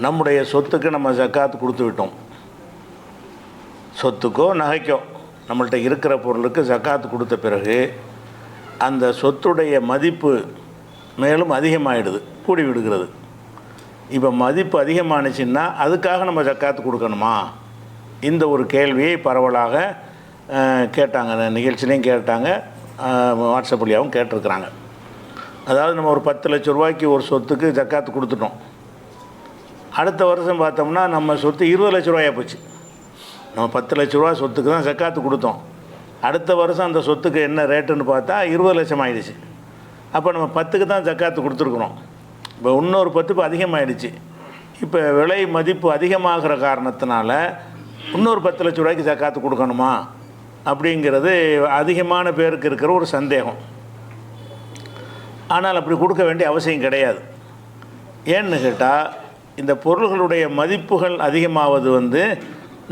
நம்முடைய சொத்துக்கு நம்ம ஜக்காத்து கொடுத்து விட்டோம். சொத்துக்கோ நகைக்கோ நம்மள்கிட்ட இருக்கிற பொருளுக்கு ஜக்காத்து கொடுத்த பிறகு அந்த சொத்துடைய மதிப்பு மேலும் அதிகமாகிடுது, கூடி விடுகிறது. இப்போ மதிப்பு அதிகமானுச்சுன்னா அதுக்காக நம்ம ஜக்காத்து கொடுக்கணுமா? இந்த ஒரு கேள்வியை பரவலாக கேட்டாங்க, நிகழ்ச்சிலையும் கேட்டாங்க, வாட்ஸ்அப்லேயாகவும் கேட்டிருக்கிறாங்க. அதாவது நம்ம ஒரு 10 லட்ச ரூபாய்க்கு ஒரு சொத்துக்கு ஜக்காத்து கொடுத்துட்டோம். அடுத்த வருஷம் பார்த்தோம்னா நம்ம சொத்து 20 லட்ச ரூபாயாக போச்சு. நம்ம 10 லட்ச ரூபா சொத்துக்கு தான் ஜக்காத்து கொடுத்தோம். அடுத்த வருஷம் அந்த சொத்துக்கு என்ன ரேட்டுன்னு பார்த்தா 20 லட்சம் ஆகிடுச்சு. அப்போ நம்ம 10க்கு தான் ஜக்காத்து கொடுத்துருக்குறோம். இப்போ இன்னொரு 10 இப்போ அதிகமாகிடுச்சு. இப்போ விலை மதிப்பு அதிகமாகிற காரணத்தினால இன்னொரு 10 லட்ச ரூபாய்க்கு ஜக்காத்து கொடுக்கணுமா அப்படிங்கிறது அதிகமான பேருக்கு இருக்கிற ஒரு சந்தேகம். ஆனால் அப்படி கொடுக்க வேண்டிய அவசியம் கிடையாது. ஏன்னு கேட்டால் இந்த பொருள்களுடைய மதிப்புகள் அதிகமாவது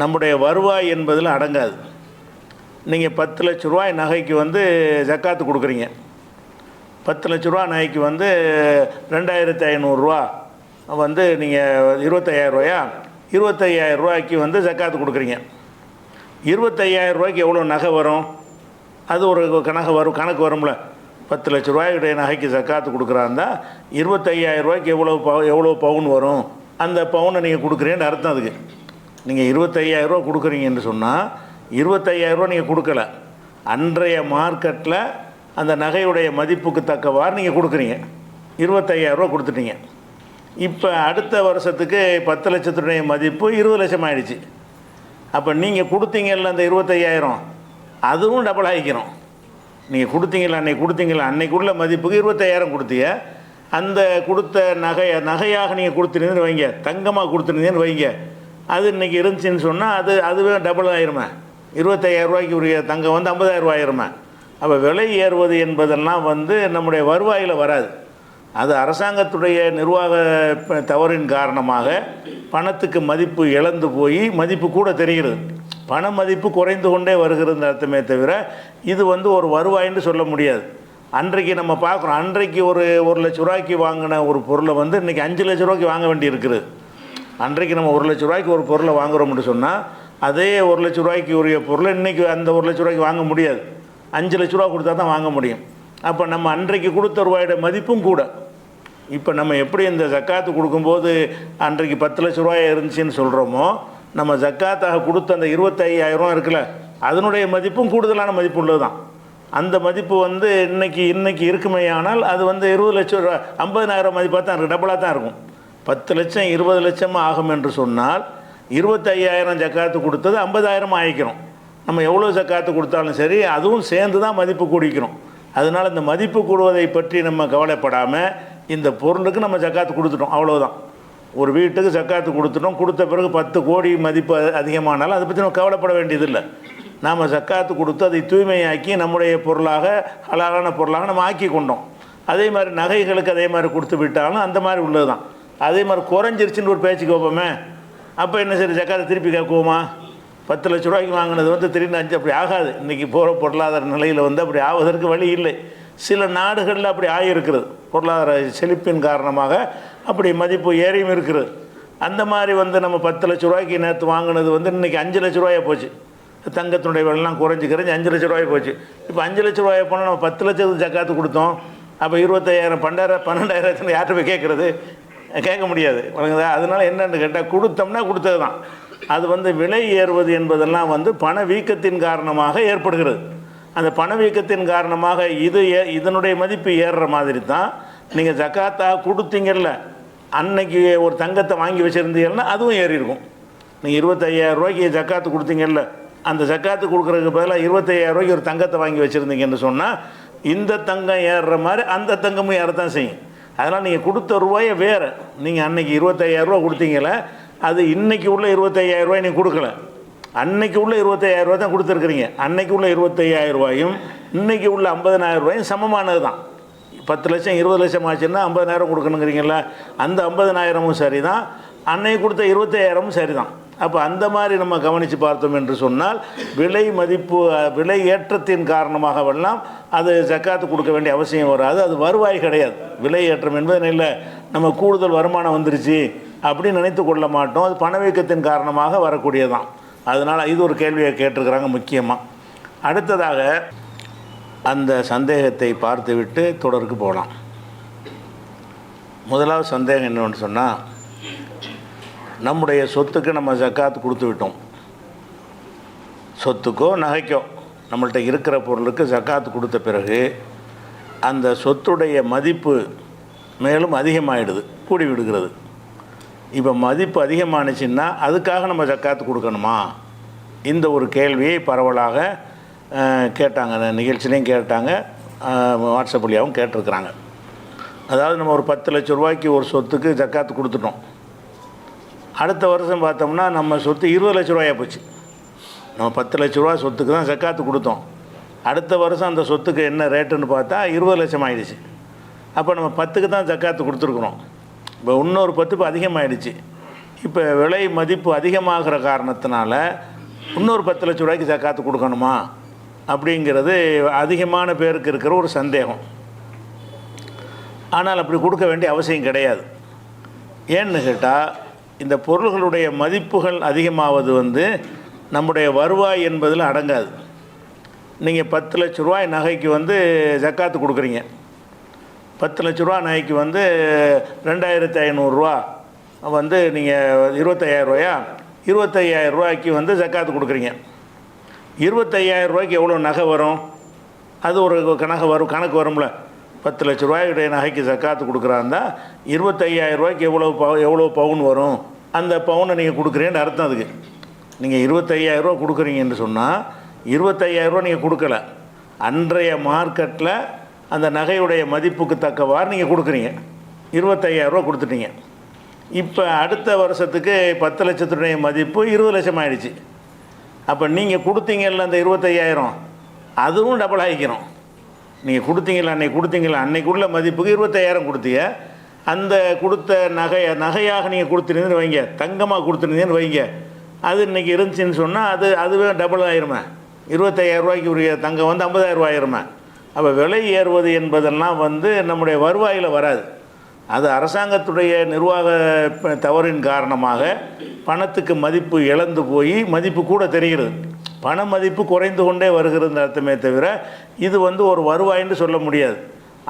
நம்முடைய வருவாய் என்பதில் அடங்காது. நீங்கள் 10 லட்ச ரூபாய் நகைக்கு ஜக்காத்து கொடுக்குறீங்க. 10 லட்ச ரூபா நகைக்கு 2500 நீங்கள் 25,000 ரூபாயா, 25,000 ரூபாய்க்கு ஜக்காத்து கொடுக்குறீங்க. 25,000 ரூபாய்க்கு எவ்வளோ நகை வரும்? அது ஒரு கணக்கு வரும்ல. 10 லட்ச ரூபாயுடைய நகைக்கு ஜக்காத்து கொடுக்குறாருந்தா 25,000 ரூபாய்க்கு எவ்வளோ பவுன் வரும்? அந்த பவுனை நீங்கள் கொடுக்குறீங்கன்னு அர்த்தம். அதுக்கு நீங்கள் 25,000 ரூபா கொடுக்குறீங்கன்னு சொன்னால் 25,000 ரூபா நீங்கள் கொடுக்கல, அன்றைய மார்க்கெட்டில் அந்த நகையுடைய மதிப்புக்கு தக்கவாறு நீங்கள் கொடுக்குறீங்க. 25,000 ரூபா கொடுத்துட்டீங்க. இப்போ அடுத்த வருஷத்துக்கு 10 லட்சத்துடைய மதிப்பு 20 லட்சம் ஆகிடுச்சு. அப்போ நீங்கள் கொடுத்தீங்கல்ல அந்த 25,000 அதுவும் டபுள் ஆகிக்கிறோம். நீங்கள் அன்னைக்குள்ள மதிப்புக்கு 25,000 கொடுத்தீங்க. அந்த கொடுத்த நகையாக நீங்கள் கொடுத்துருந்தீங்கன்னு வைங்க, தங்கமாக கொடுத்துருந்தீங்கன்னு வைங்க, அது இன்றைக்கி இருந்துச்சுன்னு சொன்னால் அதுவே டபுள் ஆயிருமே. 25,000 ரூபாய்க்கு உரிய தங்கம் 50,000 ரூபாய் ஆயிருமே. அப்போ விலை ஏறுவது என்பதெல்லாம் நம்முடைய வருவாயில் வராது. அது அரசாங்கத்துடைய நிர்வாக தவறின் காரணமாக பணத்துக்கு மதிப்பு இழந்து போய் மதிப்பு கூட தெரிகிறது. பண மதிப்பு குறைந்து கொண்டே வருகிறது அர்த்தமே தவிர இது ஒரு வருவாயின்னு சொல்ல முடியாது. அன்றைக்கு நம்ம பார்க்குறோம், அன்றைக்கு ஒரு 1 லட்ச ரூபாய்க்கு வாங்கின ஒரு பொருளை இன்றைக்கி 5 லட்ச ரூபாய்க்கு வாங்க வேண்டி இருக்குது. அன்றைக்கு நம்ம 1 லட்ச ரூபாய்க்கு ஒரு பொருளை வாங்குகிறோம்னு சொன்னால் அதே 1 லட்ச ரூபாய்க்கு உரிய பொருளை இன்றைக்கி அந்த 1 லட்ச ரூபாய்க்கு வாங்க முடியாது. 5 லட்ச ரூபா கொடுத்தா தான் வாங்க முடியும். அப்போ நம்ம அன்றைக்கு கொடுத்த ரூபாயோட மதிப்பும் கூட. இப்போ நம்ம எப்படி இந்த ஜக்காத்து கொடுக்கும்போது அன்றைக்கு 10 லட்ச ரூபாய் இருந்துச்சுன்னு சொல்கிறோமோ, நம்ம ஜக்காத்தாக கொடுத்த அந்த 25,000 இருக்குல்ல, அதனுடைய மதிப்பும் கூடுதலான மதிப்பு உள்ளது தான். அந்த மதிப்பு இன்னைக்கு இருக்குமே. ஆனால் அது 20 லட்சம் ரூபா 50,000 மதிப்பாக தான் இருக்குது, டபுளாக தான் இருக்கும். 10 லட்சம் 20 லட்சமாக ஆகும் என்று சொன்னால் 25,000 ஜக்காத்து கொடுத்தது 50,000 ஆகிக்கிறோம். நம்ம எவ்வளோ ஜக்காத்து கொடுத்தாலும் சரி அதுவும் சேர்ந்து தான் மதிப்பு கூடிக்கிறோம். அதனால் இந்த மதிப்பு கூடுவதை பற்றி நம்ம கவலைப்படாமல் இந்த பொருளுக்கு நம்ம ஜக்காத்து கொடுத்துட்டோம், அவ்வளோதான். ஒரு வீட்டுக்கு ஜக்காத்து கொடுத்துட்டோம், கொடுத்த பிறகு 10 கோடி மதிப்பு அதிகமானாலும் அதை பற்றி நம்ம கவலைப்பட வேண்டியதில்லை. நாம் ஜக்காத்து கொடுத்து அதை தூய்மையாக்கி நம்முடைய பொருளாக ஹலாலான பொருளாக நம்ம ஆக்கி கொண்டோம். அதே மாதிரி நகைகளுக்கு அதே மாதிரி கொடுத்து விட்டாலும் அந்த மாதிரி உள்ளது தான். அதே மாதிரி குறைஞ்சிருச்சுன்னு ஒரு பேச்சுக்கு வைப்போமே, அப்போ என்ன சரி ஜக்காத்தை திருப்பி கேட்குவோமா? 10 லட்ச ரூபாய்க்கு வாங்கினது திடீர்னு 5 அப்படி ஆகாது. இன்றைக்கி போகிற பொருளாதார நிலையில் அப்படி ஆவதற்கு வழி இல்லை. சில நாடுகளில் அப்படி ஆகியிருக்கிறது, பொருளாதார செழிப்பின் காரணமாக அப்படி மதிப்பு ஏறியும் இருக்கிறது. அந்த மாதிரி நம்ம 10 லட்ச ரூபாய்க்கு நேற்று வாங்கினது இன்றைக்கி 5 லட்ச ரூபாயை போச்சு. தங்கத்தினுடைய விலைலாம் குறைஞ்சி 5 லட்ச ரூபாய் போச்சு. இப்போ 5 லட்ச ரூபாயை போனால் நம்ம 10 லட்சத்துக்கு ஜக்காத்து கொடுத்தோம். அப்போ 25,000 12,000 யார்கிட்ட போய் கேட்குறது? கேட்க முடியாது. அதனால் என்னென்னு கேட்டால் கொடுத்தோம்னா கொடுத்தது தான். அது விலை ஏறுவது என்பதெல்லாம் பணவீக்கத்தின் காரணமாக ஏற்படுகிறது. அந்த பணவீக்கத்தின் காரணமாக இதனுடைய மதிப்பு ஏறுற மாதிரி தான் நீங்கள் ஜக்காத்தாக கொடுத்தீங்கல்ல, அன்னைக்கு ஒரு தங்கத்தை வாங்கி வச்சுருந்தீங்கன்னா அதுவும் ஏறி இருக்கும். நீங்கள் 25,000 ரூபாய்க்கு ஜக்காத்து கொடுத்தீங்கல்ல, அந்த ஜக்காத்து கொடுக்குறதுக்கு பதிலாக 25,000 ரூபாய்க்கு ஒரு தங்கத்தை வாங்கி வச்சுருந்தீங்கன்னு சொன்னால் இந்த தங்கம் ஏறுற மாதிரி அந்த தங்கமும் ஏறத்தான் செய்யும். அதனால் நீங்கள் கொடுத்த ரூபாயை வேறு. நீங்கள் அன்றைக்கி 25,000 ரூபா கொடுத்தீங்களே, அது இன்றைக்கி உள்ள 25,000 ரூபாய் நீங்கள் கொடுக்கல, அன்னைக்கு உள்ள 25,000 ரூபாய் தான் கொடுத்துருக்குறீங்க. அன்னைக்கு உள்ள 25,000 ரூபாயும் இன்றைக்கி உள்ள 50,000 ரூபாயும் சமமானது தான். 10 லட்சம் 20 லட்சம் ஆச்சுன்னா 50,000 கொடுக்கணுங்கிறீங்கள, அந்த 50,000மும் சரி தான், அன்னைக்கு கொடுத்த 25,000மும் சரி தான். அப்போ அந்த மாதிரி நம்ம கவனித்து பார்த்தோம் என்று சொன்னால் விலை ஏற்றத்தின் காரணமாகவெல்லாம் அது ஜக்காத்து கொடுக்க வேண்டிய அவசியம் வராது. அது வருவாய் கிடையாது. விலை ஏற்றம் என்பது இல்லை, நம்ம கூடுதல் வருமானம் வந்துருச்சு, அப்படி நினைத்து கொள்ள மாட்டோம். அது பணவீக்கத்தின் காரணமாக வரக்கூடியதான். அதனால் இது ஒரு கேள்வியை கேட்டிருக்கிறாங்க முக்கியமாக. அடுத்ததாக அந்த சந்தேகத்தை பார்த்துவிட்டு தொடருக்கு போகலாம். முதலாவது சந்தேகம் என்னன்னு சொன்னால், நம்முடைய சொத்துக்கு நம்ம ஜக்காத் கொடுத்து விட்டோம். சொத்துக்கோ நகைக்கோ நம்மள்கிட்ட இருக்கிற பொருளுக்கு ஜக்காத் கொடுத்த பிறகு அந்த சொத்துடைய மதிப்பு மேலும் அதிகமாகிடுது, கூடி விடுகிறது. இப்போ மதிப்பு அதிகமானுச்சுன்னா அதுக்காக நம்ம ஜக்காத்து கொடுக்கணுமா? இந்த ஒரு கேள்வியை பரவலாக கேட்டாங்க, நிகழ்ச்சிலையும் கேட்டாங்க, வாட்ஸ்அப் வழியாகவும் கேட்டிருக்கிறாங்க. அதாவது நம்ம ஒரு 10 லட்ச ரூபாய்க்கு ஒரு சொத்துக்கு ஜக்காத்து கொடுத்துட்டோம். அடுத்த வருஷம் பார்த்தோம்னா நம்ம சொத்து 20 லட்ச ரூபாயா போச்சு. நம்ம 10 லட்ச ரூபா சொத்துக்கு தான் ஜக்காத்து கொடுத்தோம். அடுத்த வருஷம் அந்த சொத்துக்கு என்ன ரேட்டுன்னு பார்த்தா 20 லட்சம் ஆகிடுச்சு. அப்போ நம்ம 10க்கு தான் ஜக்காத்து கொடுத்துருக்குறோம். இப்போ இன்னொரு 10 இப்போ அதிகமாகிடுச்சு. இப்போ விலை மதிப்பு அதிகமாகிற காரணத்தினால இன்னொரு 10 லட்ச ரூபாய்க்கு ஜக்காத்து கொடுக்கணுமா அப்படிங்கிறது அதிகமான பேருக்கு இருக்கிற ஒரு சந்தேகம். ஆனால் அப்படி கொடுக்க வேண்டிய அவசியம் கிடையாது. ஏன்னு கேட்டால், இந்த பொருள்களுடைய மதிப்புகள் அதிகமாவது நம்முடைய வருவாய் என்பதில் அடங்காது. நீங்கள் 10 லட்ச ரூபாய் நகைக்கு ஜக்காத்து கொடுக்குறீங்க. 10 லட்ச ரூபா நகைக்கு 2500 ரூபா நீங்கள் 25,000 ரூபாயா, 25,000 ரூபாய்க்கு ஜக்காத்து கொடுக்குறீங்க. 25,000 ரூபாய்க்கு எவ்வளோ நகை வரும்? அது ஒரு கணக்கு வரும்ல. 10 லட்ச ரூபாயுடைய நகைக்கு ஜக்காத்து கொடுக்குறாருந்தா 25,000 ரூபாய்க்கு எவ்வளோ பவுன் வரும்? அந்த பவுனை நீங்கள் கொடுக்குறீங்கன்னு அர்த்தம். அதுக்கு நீங்கள் 25,000 ரூபா கொடுக்குறீங்கன்னு சொன்னால் 25,000 ரூபா நீங்கள் கொடுக்கல, அன்றைய மார்க்கெட்டில் அந்த நகையுடைய மதிப்புக்கு தக்கவாறு நீங்கள் கொடுக்குறீங்க. 25,000 ரூபா கொடுத்துட்டீங்க. இப்போ அடுத்த வருஷத்துக்கு 10 லட்சத்துடைய மதிப்பு 20 லட்சம் ஆகிடுச்சு. அப்போ நீங்கள் கொடுத்தீங்கல்ல அந்த 25,000, அதுவும் டபுள் ஆகிக்கிறோம். நீங்கள் கொடுத்தீங்களா அன்னைக்குள்ள மதிப்புக்கு 25,000 கொடுத்தீங்க. அந்த கொடுத்த நகையாக நீங்கள் கொடுத்துருந்தீங்கன்னு வைங்க, தங்கமாக கொடுத்துருந்தீங்கன்னு வைங்க, அது இன்றைக்கி இருந்துச்சுன்னு சொன்னால் அதுவே டபுள் ஆயிருமே. 25,000 ரூபாய்க்கு உரிய தங்கம் 50,000 ரூபாய் ஆயிருமே. அப்போ விலை ஏறுவது என்பதெல்லாம் நம்முடைய வருவாயில் வராது. அது அரசாங்கத்துடைய நிர்வாக தவறின் காரணமாக பணத்துக்கு மதிப்பு இழந்து போய் மதிப்பு கூட தெரிகிறது, பண மதிப்பு குறைந்து கொண்டே வருகிறது அர்த்தமே தவிர இது ஒரு வருவாயின்னு சொல்ல முடியாது.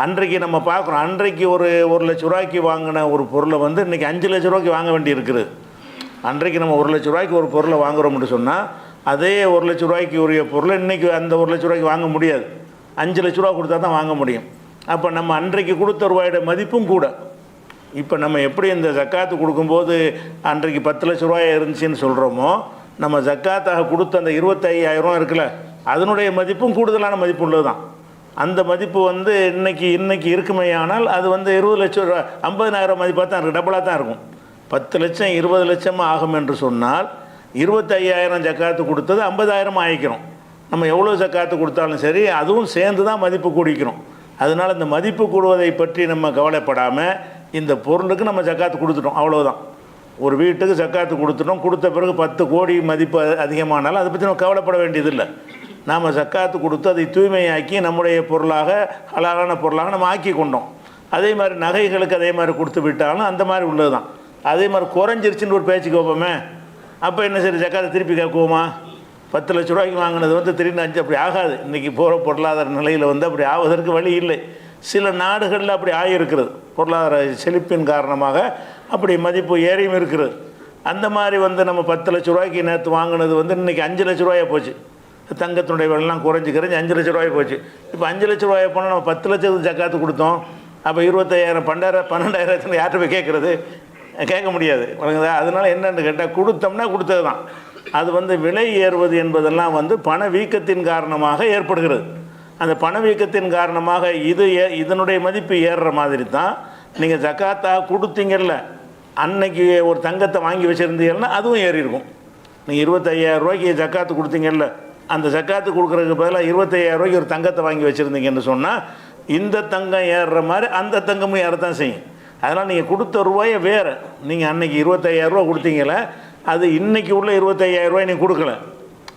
அன்றைக்கு நம்ம பார்க்குறோம், அன்றைக்கு ஒரு 1 லட்ச ரூபாய்க்கு வாங்கின ஒரு பொருளை இன்றைக்கி 5 லட்ச ரூபாய்க்கு வாங்க வேண்டி இருக்குது. அன்றைக்கு நம்ம 1 லட்ச ரூபாய்க்கு ஒரு பொருளை வாங்குகிறோம்னு சொன்னால் அதே 1 லட்ச ரூபாய்க்கு உரிய பொருளை இன்றைக்கி அந்த 1 லட்ச ரூபாய்க்கு வாங்க முடியாது. 5 லட்ச ரூபா கொடுத்தா தான் வாங்க முடியும். அப்போ நம்ம அன்றைக்கு கொடுத்த ரூபாயோட மதிப்பும் கூட. இப்போ நம்ம எப்படி இந்த ஜக்காத்து கொடுக்கும்போது அன்றைக்கு 10 லட்ச ரூபாய் இருந்துச்சுன்னு சொல்கிறோமோ, நம்ம ஜக்காத்தாக கொடுத்த அந்த 25,000 இருக்குல்ல, அதனுடைய மதிப்பும் கூடுதலான மதிப்பு உள்ளது தான். அந்த மதிப்பு இன்னைக்கு இருக்குமே. ஆனால் அது 20 லட்சம் ரூபா 50,000 மதிப்பாக தான் இருக்குது, டபுளாக தான் இருக்கும். 10 லட்சம் 20 லட்சமாக ஆகும் என்று சொன்னால் 25,000 ஜக்காத்து கொடுத்தது 50,000 ஆகிக்கிறோம். நம்ம எவ்வளோ ஜக்காத்து கொடுத்தாலும் சரி அதுவும் சேர்ந்து தான் மதிப்பு கூடிக்கிறோம். அதனால் இந்த மதிப்பு கூடுவதை பற்றி நம்ம கவலைப்படாமல் இந்த பொருளுக்கு நம்ம ஜக்காத்து கொடுத்துட்டோம், அவ்வளோதான். ஒரு வீட்டுக்கு ஜக்காத்து கொடுத்துட்டோம், கொடுத்த பிறகு 10 கோடி மதிப்பு அதிகமானாலும் அதை பற்றி நம்ம கவலைப்பட வேண்டியதில்லை. நாம் ஜக்காத்து கொடுத்து அதை தூய்மையாக்கி நம்முடைய பொருளாக ஹலாலான பொருளாக நம்ம ஆக்கி கொண்டோம். அதே மாதிரி நகைகளுக்கு அதே மாதிரி கொடுத்து விட்டாலும் அந்த மாதிரி உள்ளது தான். அதே மாதிரி குறைஞ்சிருச்சுன்னு ஒரு பேச்சுக்கு வைப்போமே, அப்போ என்ன சரி ஜக்காத்தை திருப்பி கேட்குவோமா? 10 லட்ச ரூபாய்க்கு வாங்கினது திடீர்னு 5 அப்படி ஆகாது. இன்றைக்கி போகிற பொருளாதார நிலையில் அப்படி ஆவதற்கு வழி இல்லை. சில நாடுகளில் அப்படி ஆகியிருக்கிறது, பொருளாதார செழிப்பின் காரணமாக அப்படி மதிப்பு ஏறியும் இருக்கிறது. அந்த மாதிரி நம்ம 10 லட்ச ரூபாய்க்கு நேற்று வாங்கினது இன்றைக்கி 5 லட்ச ரூபாயாக போச்சு. தங்கத்தினுடைய விலைலாம் குறைஞ்சி 5 லட்ச ரூபாய்க்கு போச்சு. இப்போ 5 லட்ச ரூபாயை போனால் நம்ம 10 லட்சத்துக்கு ஜக்காத்து கொடுத்தோம். அப்போ 25,000 12,000 யார்கிட்ட போய் கேட்குறது? கேட்க முடியாது. அதனால் என்னென்னு கேட்டால் கொடுத்தோம்னா கொடுத்தது தான். அது விலை ஏறுவது என்பதெல்லாம் பணவீக்கத்தின் காரணமாக ஏற்படுகிறது. அந்த பணவீக்கத்தின் காரணமாக இதனுடைய மதிப்பு ஏறுற மாதிரி தான் நீங்கள் ஜக்காத்தாக கொடுத்தீங்கல்ல, அன்னைக்கு ஒரு தங்கத்தை வாங்கி வச்சுருந்தீங்கன்னா அதுவும் ஏறி இருக்கும். நீங்கள் 25,000 ரூபாய்க்கு ஜக்காத்து கொடுத்தீங்கல்ல, அந்த ஜக்காத்து கொடுக்குறதுக்கு பதிலாக 25,000 ரூபாய்க்கு ஒரு தங்கத்தை வாங்கி வச்சுருந்தீங்கன்னு சொன்னால் இந்த தங்கம் ஏறுற மாதிரி அந்த தங்கமும் ஏறத்தான் செய்யும். அதனால் நீங்கள் கொடுத்த ரூபாயை வேறு. நீங்கள் அன்றைக்கி 25,000 ரூபா கொடுத்தீங்களே, அது இன்றைக்கி உள்ள 25,000 ரூபாய் நீங்கள் கொடுக்கல,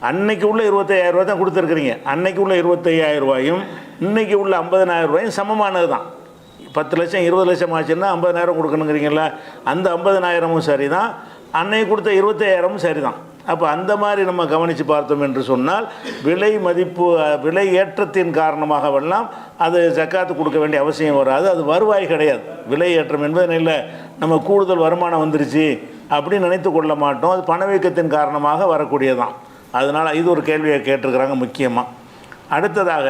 அன்றைக்கி உள்ள 25,000 ரூபா தான் கொடுத்துருக்குறீங்க. அன்றைக்கி உள்ள 25,000 ரூபாயும் இன்றைக்கி உள்ள 50,000 ரூபாயும் சமமானது தான். 10 லட்சம் 20 லட்சம் ஆச்சுன்னா 50,000 கொடுக்கணுங்கிறீங்களா, அந்த 50,000ம் சரி தான், அன்னைக்கு கொடுத்த 25,000ம் சரி தான். அப்போ அந்த மாதிரி நம்ம கவனித்து பார்த்தோம் என்று சொன்னால் விலை மதிப்பு விலை ஏற்றத்தின் காரணமாகவெல்லாம் அது ஜக்காத்து கொடுக்க வேண்டிய அவசியம் வராது. அது வருவாய் கிடையாது. விலை ஏற்றம் என்பது இல்லை நம்ம கூடுதல் வருமானம் வந்துருச்சு அப்படின்னு நினைத்து கொள்ள மாட்டோம். அது பணவீக்கத்தின் காரணமாக வரக்கூடியதான். அதனால் இது ஒரு கேள்வியை கேட்டிருக்கிறாங்க முக்கியமாக. அடுத்ததாக